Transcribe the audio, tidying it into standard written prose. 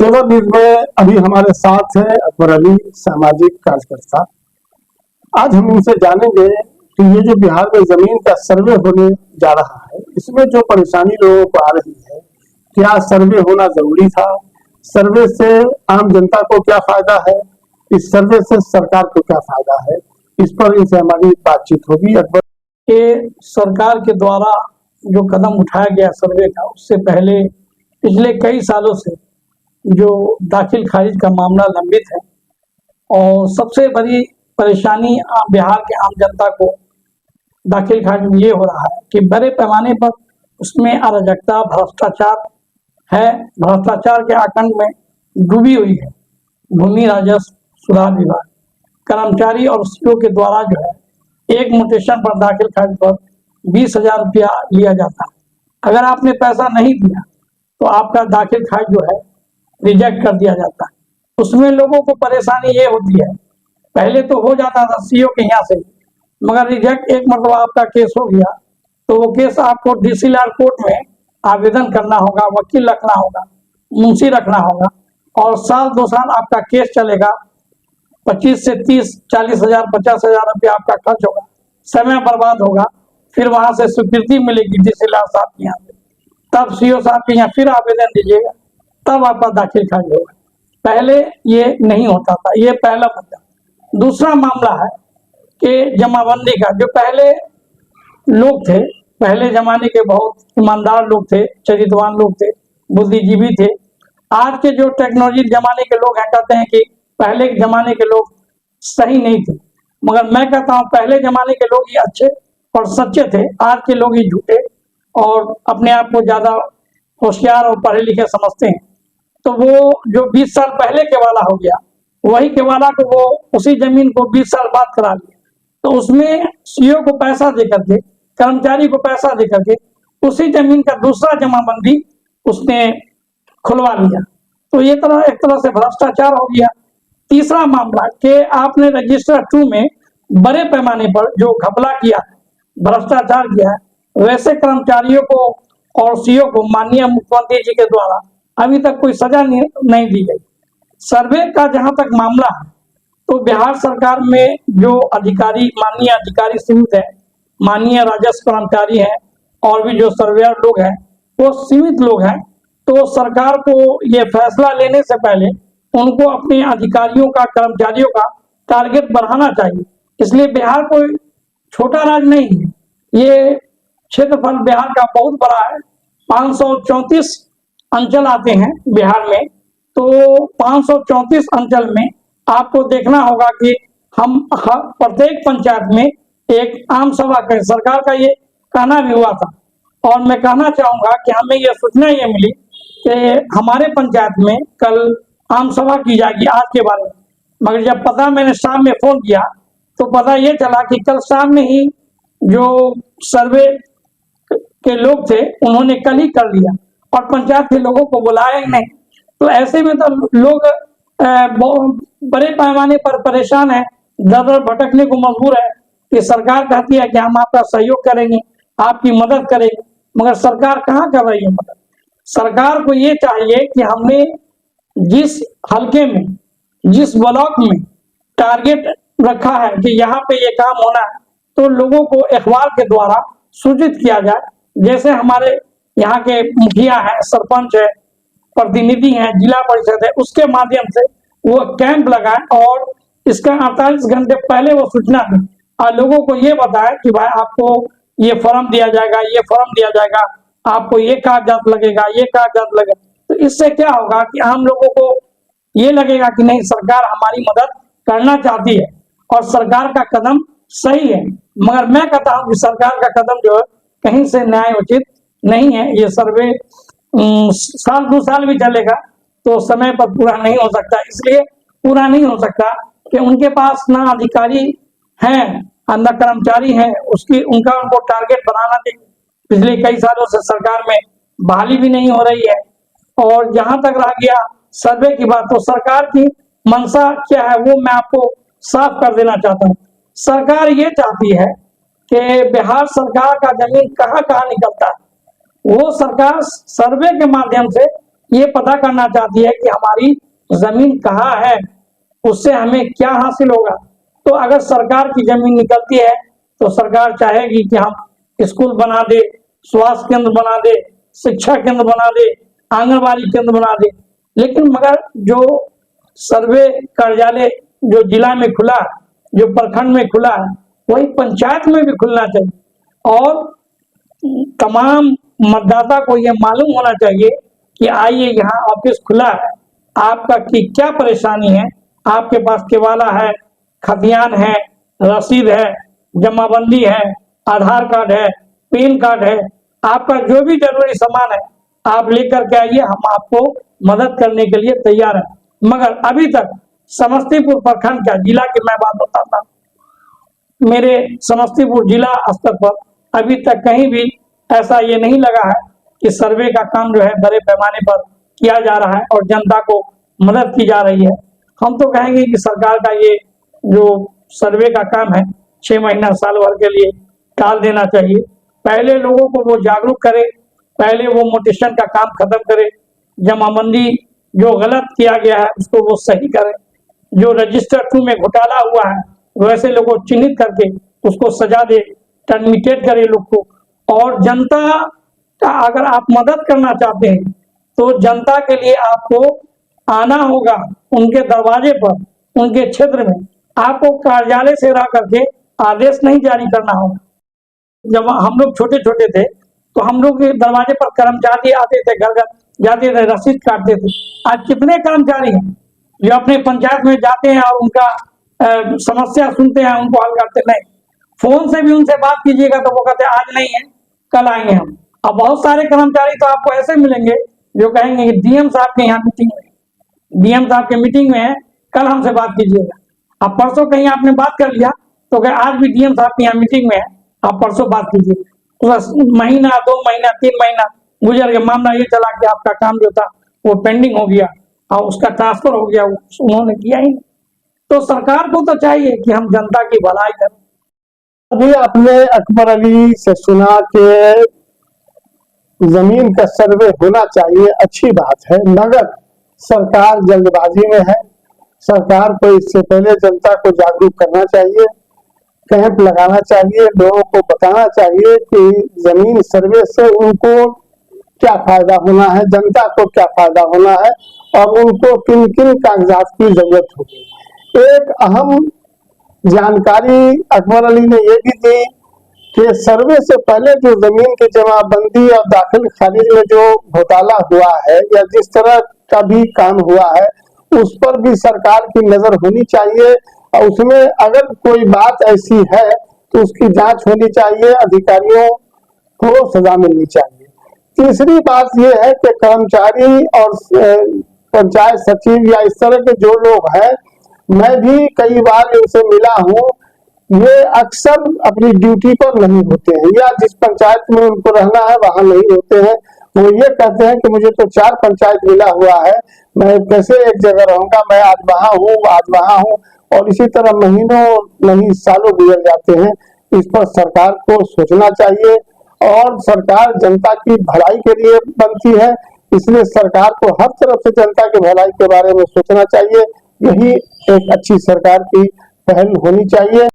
तेवर न्यूज में अभी हमारे साथ है अकबर अली, सामाजिक कार्यकर्ता। आज हम इनसे जानेंगे कि ये जो बिहार में जमीन का सर्वे होने जा रहा है, इसमें जो परेशानी लोगों को आ रही है, क्या सर्वे होना जरूरी था? सर्वे से आम जनता को क्या फायदा है? इस सर्वे से सरकार को क्या फायदा है? इस पर इनसे हमारी बातचीत होगी। अकबर के सरकार के द्वारा जो कदम उठाया गया सर्वे का, उससे पहले पिछले कई सालों से जो दाखिल खारिज का मामला लंबित है और सबसे बड़ी परेशानी बिहार के आम जनता को दाखिल खारिज में ये हो रहा है कि बड़े पैमाने पर उसमें अराजकता, भ्रष्टाचार है। भ्रष्टाचार के आकंठ में डूबी हुई है भूमि राजस्व सुधार विभाग। कर्मचारी और सीओ के द्वारा जो है एक म्यूटेशन पर दाखिल खारिज पर 20,000 रुपया लिया जाता है। अगर आपने पैसा नहीं दिया तो आपका दाखिल खारिज जो है रिजेक्ट कर दिया जाता है। उसमें लोगों को परेशानी ये होती है, पहले तो हो जाता था सीओ के यहाँ से, मगर रिजेक्ट एक मतलब आपका केस हो गया तो वो केस आपको डीसीएलआर कोर्ट में आवेदन करना होगा, वकील रखना होगा, मुंशी रखना होगा और साल 2 साल आपका केस चलेगा। 25 से 30, 40,000, 50,000 रुपया आपका खर्च होगा, समय बर्बाद होगा। फिर वहां से स्वीकृति मिलेगी डीसीएलआर साहब के यहाँ से, तब सीओ साहब के यहाँ फिर आवेदन दीजिएगा, तब आपका दाखिल खारिज होगा। पहले ये नहीं होता था। ये पहला मुद्दा। दूसरा मामला है कि जमाबंदी का। जो पहले लोग थे, पहले जमाने के बहुत ईमानदार लोग थे, चरित्रवान लोग थे, बुद्धिजीवी थे। आज के जो टेक्नोलॉजी जमाने के लोग हैं, कहते हैं कि पहले के जमाने के लोग सही नहीं थे, मगर मैं कहता हूँ पहले जमाने के लोग ही अच्छे और सच्चे थे। आज के लोग ही झूठे और अपने आप को ज्यादा होशियार और पढ़े लिखे समझते हैं। तो वो जो 20 साल पहले के वाला हो गया, वही के वाला को वो उसी जमीन को 20 साल बाद करा लिया। तो उसमें सीओ को पैसा दे करके, कर्मचारी को पैसा दे करके उसी जमीन का दूसरा जमाबंदी उसने खुलवा लिया। तो ये एक तरह से भ्रष्टाचार हो गया। तीसरा मामला कि आपने रजिस्टर 2 में बड़े पैमाने पर जो घपला किया, भ्रष्टाचार किया, वैसे कर्मचारियों को और सीओ को माननीय मुख्यमंत्री जी के द्वारा अभी तक कोई सजा नहीं दी गई। सर्वे का जहां तक मामला है तो बिहार सरकार में जो अधिकारी, माननीय अधिकारी सीमित है, माननीय राजस्व कर्मचारी हैं और भी जो सर्वेयर लोग हैं वो सीमित लोग हैं। तो सरकार को ये फैसला लेने से पहले उनको अपने अधिकारियों का, कर्मचारियों का टारगेट बढ़ाना चाहिए। इसलिए बिहार कोई छोटा राज्य नहीं है। ये क्षेत्रफल बिहार का बहुत बड़ा है। 534 अंचल आते हैं बिहार में। तो 534 अंचल में आपको देखना होगा कि हम प्रत्येक पंचायत में एक आम सभा करें। सरकार का ये कहना भी हुआ था और मैं कहना चाहूंगा कि हमें ये सूचना ये मिली कि हमारे पंचायत में कल आम सभा की जाएगी आज के बारे में। मगर जब पता मैंने शाम में फोन किया तो पता ये चला कि कल शाम में ही जो सर्वे के लोग थे उन्होंने कल ही कर लिया और पंचायत के लोगों को बुलाया ही नहीं। तो ऐसे में तो लोग बड़े पैमाने पर परेशान है, दर दर भटकने को मजबूर है कि सरकार कहती है कि हम आपका सहयोग करेंगे, आपकी मदद करेंगे, मगर सरकार कहाँ कर रही है मदद। सरकार को ये चाहिए कि हमने जिस हल्के में, जिस ब्लॉक में टारगेट रखा है कि यहाँ पे ये काम होना है, तो लोगों को अखबार के द्वारा सूचित किया जाए। जैसे हमारे यहाँ के मुखिया है, सरपंच है, प्रतिनिधि हैं, जिला परिषद है, उसके माध्यम से वो कैंप लगाए और इसका 48 घंटे पहले वो सूचना दें और लोगों को ये बताए कि भाई आपको ये फॉर्म दिया जाएगा, ये फॉर्म दिया जाएगा, आपको ये कागजात लगेगा, ये कागजात लगेगा। तो इससे क्या होगा कि आम लोगों को ये लगेगा कि नहीं, सरकार हमारी मदद करना चाहती है और सरकार का कदम सही है। मगर मैं कहता हूँ कि सरकार का कदम जो है कहीं से न्याय उचित नहीं है। ये सर्वे साल 2 साल भी चलेगा तो समय पर पूरा नहीं हो सकता। इसलिए पूरा नहीं हो सकता कि उनके पास ना अधिकारी हैं ना कर्मचारी हैं, उनको टारगेट बनाना चाहिए। पिछले कई सालों से सरकार में बहाली भी नहीं हो रही है। और जहां तक रह गया सर्वे की बात, तो सरकार की मंशा क्या है वो मैं आपको साफ कर देना चाहता हूँ। सरकार ये चाहती है कि बिहार सरकार का जमीन कहाँ कहाँ निकलता है वो सरकार सर्वे के माध्यम से ये पता करना चाहती है कि हमारी जमीन कहाँ है, उससे हमें क्या हासिल होगा। तो अगर सरकार की जमीन निकलती है तो सरकार चाहेगी कि हम स्कूल बना दे, स्वास्थ्य केंद्र बना दे, शिक्षा केंद्र बना दे, आंगनबाड़ी केंद्र बना दे। लेकिन मगर जो सर्वे कार्यालय जो जिला में खुला, जो प्रखंड में खुला है, वही पंचायत में भी खुलना चाहिए और तमाम मतदाता को यह मालूम होना चाहिए कि आइए यहाँ ऑफिस खुला है, आपका की क्या परेशानी है, आपके पास केवाला है, खतियान है, रसीद है, जमाबंदी है, आधार कार्ड है, पैन कार्ड है, आपका जो भी जरूरी सामान है आप लेकर के आइए, हम आपको मदद करने के लिए तैयार हैं। मगर अभी तक समस्तीपुर प्रखंड का जिला की मैं बात बताता हूँ, मेरे समस्तीपुर जिला स्तर पर अभी तक कहीं भी ऐसा ये नहीं लगा है कि सर्वे का काम जो है बड़े पैमाने पर किया जा रहा है और जनता को मदद की जा रही है। हम तो कहेंगे कि सरकार का ये जो सर्वे का काम है 6 महीना साल भर के लिए टाल देना चाहिए। पहले लोगों को वो जागरूक करे, पहले वो मोटेशन का काम खत्म करे, जमाबंदी जो गलत किया गया है उसको वो सही करे, जो रजिस्टर 2 में घोटाला हुआ है वैसे लोगों को चिन्हित करके उसको सजा दे, टर्मिनेट करे लोग को। और जनता का अगर आप मदद करना चाहते हैं तो जनता के लिए आपको आना होगा उनके दरवाजे पर, उनके क्षेत्र में। आपको कार्यालय से रह करके आदेश नहीं जारी करना होगा। जब हम लोग छोटे छोटे थे तो हम लोग के दरवाजे पर कर्मचारी आते थे, घर घर जाते थे, रसीद काटते थे। आज कितने कर्मचारी हैं जो अपने पंचायत में जाते हैं और उनका समस्या सुनते हैं, उनको हल करते नहीं। फोन से भी उनसे बात कीजिएगा तो वो कहते हैं आज नहीं है, कल आएंगे हम। अब बहुत सारे कर्मचारी तो आपको ऐसे मिलेंगे जो कहेंगे कि डीएम साहब के यहाँ मीटिंग में, डीएम साहब के मीटिंग में है, कल हमसे बात कीजिएगा। अब परसों कहीं आपने बात कर लिया तो कहे आज भी डीएम साहब के यहाँ मीटिंग में है, आप परसों बात कीजिएगा। तो महीना 2 महीना 3 महीना गुजर गया, मामला ये चला कि आपका काम जो था वो पेंडिंग हो गया और उसका ट्रांसफर हो गया, उन्होंने किया ही नहीं। तो सरकार को तो चाहिए कि हम जनता की भलाई करें। अभी आपने अकबर अली से सुना कि जमीन का सर्वे होना चाहिए, अच्छी बात है, मगर सरकार जल्दबाजी में है। सरकार को इससे पहले जनता को जागरूक करना चाहिए, कैंप लगाना चाहिए, लोगों को बताना चाहिए कि जमीन सर्वे से उनको क्या फायदा होना है, जनता को क्या फायदा होना है और उनको किन किन कागजात की जरूरत होगी। एक अहम जानकारी अकबर अली ने यह भी दी कि सर्वे से पहले जो जमीन की जमाबंदी और दाखिल खारिज में जो घोटाला हुआ है या जिस तरह का भी काम हुआ है उस पर भी सरकार की नजर होनी चाहिए और उसमें अगर कोई बात ऐसी है तो उसकी जांच होनी चाहिए, अधिकारियों को सजा मिलनी चाहिए। तीसरी बात यह है कि कर्मचारी और पंचायत सचिव या इस तरह के जो लोग हैं, मैं भी कई बार इनसे मिला हूँ, ये अक्सर अपनी ड्यूटी पर नहीं होते हैं या जिस पंचायत में उनको रहना है वहां नहीं होते हैं। वो ये कहते हैं कि मुझे तो 4 पंचायत मिला हुआ है, मैं कैसे एक जगह रहूंगा, मैं आज वहां हूँ आज वहां हूँ, और इसी तरह महीनों नहीं सालों गुजर जाते हैं। इस पर सरकार को सोचना चाहिए और सरकार जनता की भलाई के लिए बनती है, इसलिए सरकार को हर तरफ से जनता की भलाई के बारे में सोचना चाहिए। यही एक अच्छी सरकार की पहल होनी चाहिए।